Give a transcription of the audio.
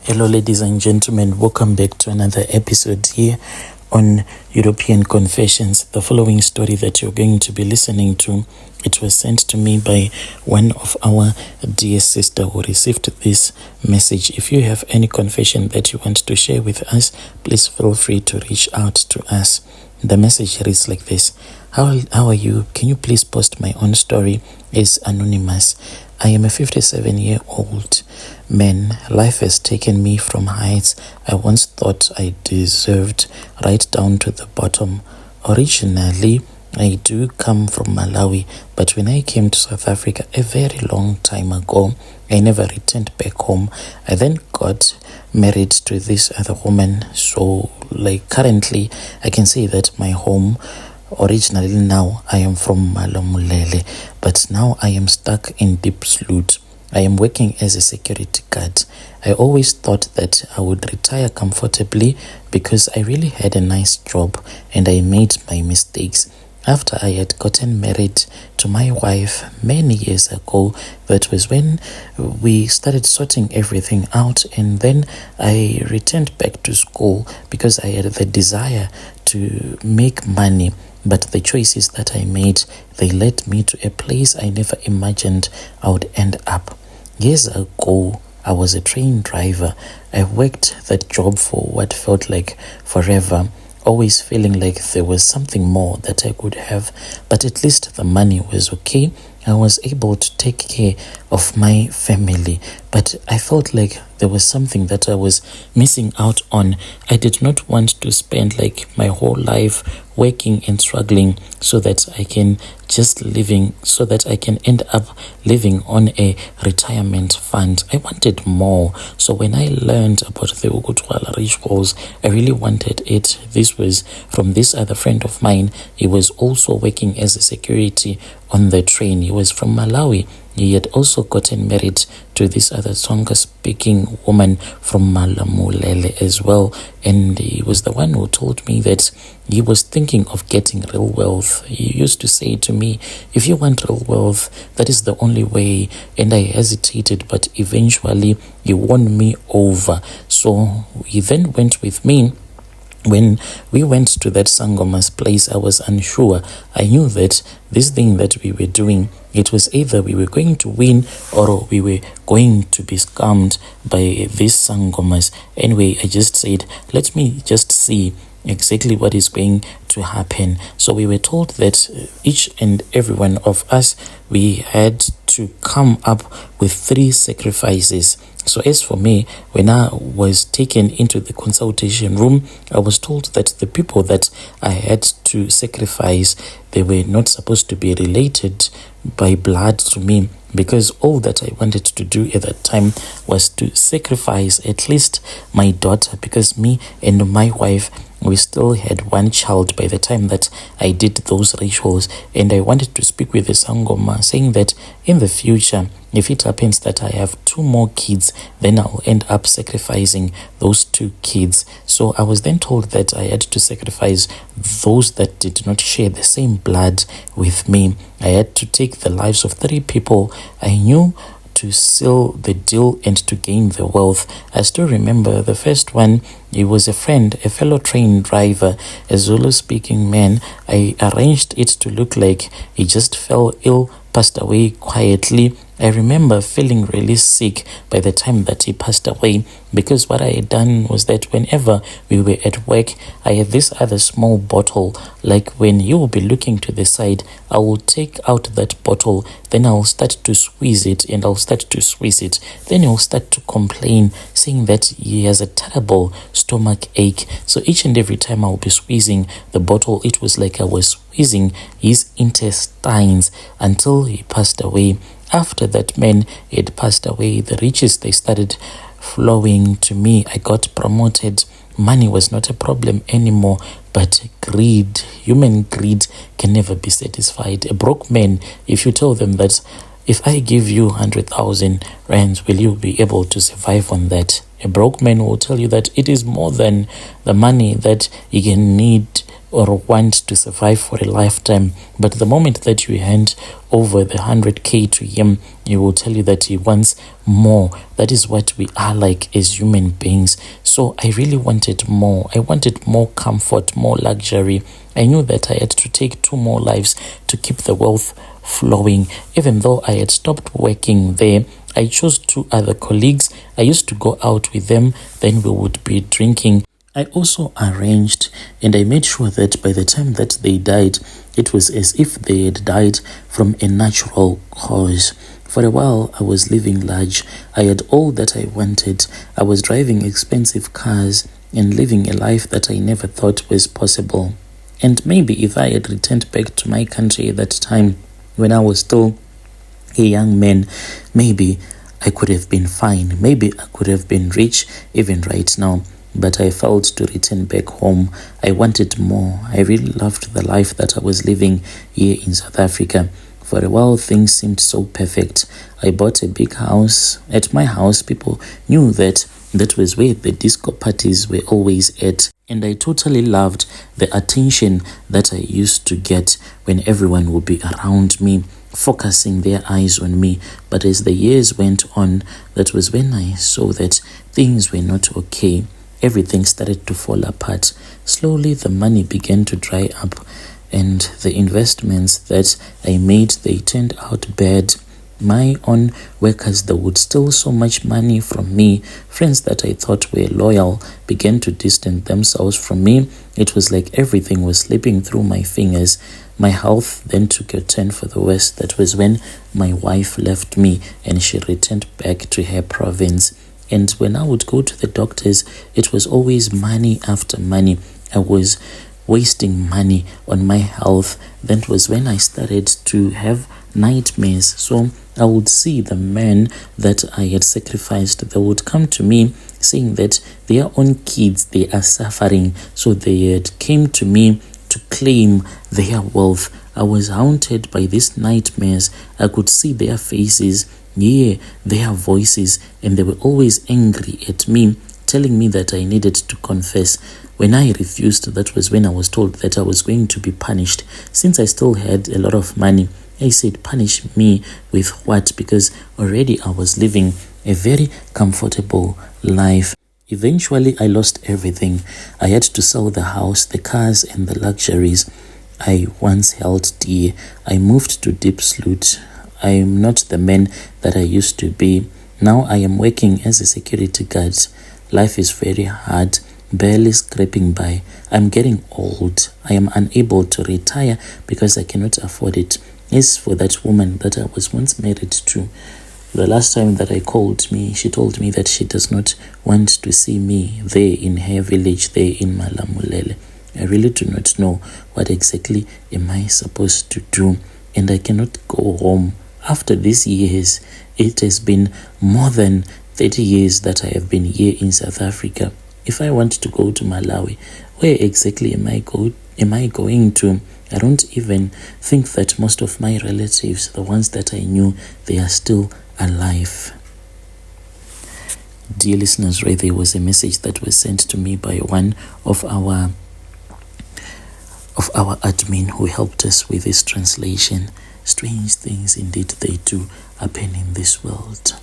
Hello, ladies and gentlemen. Welcome back to another episode here on European Confessions. The following story that you're going to be listening to, it was sent to me by one of our dear sister who received this message. If you have any confession that you want to share with us, please feel free to reach out to us. The message reads like this. How are you? Can you please post my own story? Is anonymous. I am a 57-year-old man. Life has taken me from heights I once thought I deserved, right down to the bottom. Originally, I do come from Malawi, but when I came to South Africa a very long time ago, I never returned back home. I then got married to this other woman. So, currently, I can say that my home, originally now, I am from Malamulele, but now I am stuck in Deep Sloot. I am working as a security guard. I always thought that I would retire comfortably because I really had a nice job and I made my mistakes. After I had gotten married to my wife many years ago, that was when we started sorting everything out, and then I returned back to school because I had the desire to make money. But the choices that I made, they led me to a place I never imagined I would end up. Years ago, I was a train driver. I worked that job for what felt like forever, always feeling like there was something more that I could have, but at least the money was okay. I was able to take care of my family, but I felt like there was something that I was missing out on. I did not want to spend my whole life working and struggling so that I can end up living on a retirement fund. I wanted more. So when I learned about the Ukutwala rituals, I really wanted it. This was from this other friend of mine. He was also working as a security on the train. He was from Malawi. He had also gotten married to this other Tsonga-speaking woman from Malamulele as well. And he was the one who told me that he was thinking of getting real wealth. He used to say to me, if you want real wealth, that is the only way. And I hesitated, but eventually he won me over. So he then went with me. When we went to that Sangoma's place, I was unsure. I knew that this thing that we were doing, it was either we were going to win or we were going to be scammed by these Sangomas. Anyway, I just said, let me just see exactly what is going to happen. So we were told that each and every one of us, we had to come up with 3 sacrifices. So as for me, when I was taken into the consultation room, I was told that the people that I had to sacrifice, they were not supposed to be related by blood to me, because all that I wanted to do at that time was to sacrifice at least my daughter, because me and my wife, we still had one child by the time that I did those rituals. And I wanted to speak with the Sangoma, saying that in the future, if it happens that I have 2 more kids, then I'll end up sacrificing those 2 kids. So I was then told that I had to sacrifice those that did not share the same blood with me. I had to take the lives of 3 people I knew to seal the deal and to gain the wealth. I still remember the first one. He was a friend, a fellow train driver, a Zulu-speaking man. I arranged it to look like he just fell ill, passed away quietly. I remember feeling really sick by the time that he passed away, because what I had done was that whenever we were at work, I had this other small bottle. Like when you will be looking to the side, I will take out that bottle, then I'll start to squeeze it, and I'll start to squeeze it. Then he'll start to complain, saying that he has a terrible stomach ache. So each and every time I'll be squeezing the bottle, it was like I was squeezing his intestines until he passed away. After that man had passed away, the riches, they started flowing to me. I got promoted. Money was not a problem anymore, but greed, human greed, can never be satisfied. A broke man, if you tell them that if I give you 100,000 rands, will you be able to survive on that? A broke man will tell you that it is more than the money that he can need or want to survive for a lifetime. But the moment that you hand over the 100K to him, he will tell you that he wants more. That is what we are like as human beings. So I really wanted more. I wanted more comfort, more luxury. I knew that I had to take 2 more lives to keep the wealth flowing. Even though I had stopped working there, I chose 2 other colleagues. I used to go out with them, then we would be drinking. I also arranged and I made sure that by the time that they died, it was as if they had died from a natural cause. For a while, I was living large. I had all that I wanted. I was driving expensive cars and living a life that I never thought was possible. And maybe if I had returned back to my country at that time, when I was still a young man, maybe I could have been fine. Maybe I could have been rich even right now. But I failed to return back home. I wanted more. I really loved the life that I was living here in South Africa. For a while, things seemed so perfect. I bought a big house. At my house, people knew that was where the disco parties were always at. And I totally loved the attention that I used to get when everyone would be around me, focusing their eyes on me. But as the years went on, that was when I saw that things were not okay. Everything started to fall apart. Slowly, the money began to dry up, and the investments that I made, they turned out bad. My own workers, they would steal so much money from me. Friends that I thought were loyal began to distance themselves from me. It was like everything was slipping through my fingers. My health then took a turn for the worse. That was when my wife left me and she returned back to her province. And when I would go to the doctors, it was always money after money. I was wasting money on my health. That was when I started to have nightmares. So I would see the men that I had sacrificed. They would come to me saying that their own kids, they are suffering. So they had came to me to claim their wealth. I was haunted by these nightmares. I could see their faces, hear their voices, and they were always angry at me, telling me that I needed to confess. When I refused, that was when I was told that I was going to be punished. Since I still had a lot of money, I said, punish me with what? Because already I was living a very comfortable life. Eventually, I lost everything. I had to sell the house, the cars, and the luxuries I once held dear. I moved to Deep Sloot. I am not the man that I used to be. Now I am working as a security guard. Life is very hard, barely scraping by. I'm getting old. I am unable to retire because I cannot afford it. As for that woman that I was once married to, the last time that I called me, she told me that she does not want to see me there in her village, there in Malamulele. I really do not know what exactly am I supposed to do, and I cannot go home. After these years, it has been more than 30 years that I have been here in South Africa. If I want to go to Malawi, where exactly am I going to? I don't even think that most of my relatives, the ones that I knew, they are still alive. Dear listeners, right, there was a message that was sent to me by one of our admin who helped us with this translation. Strange things indeed they do happen in this world.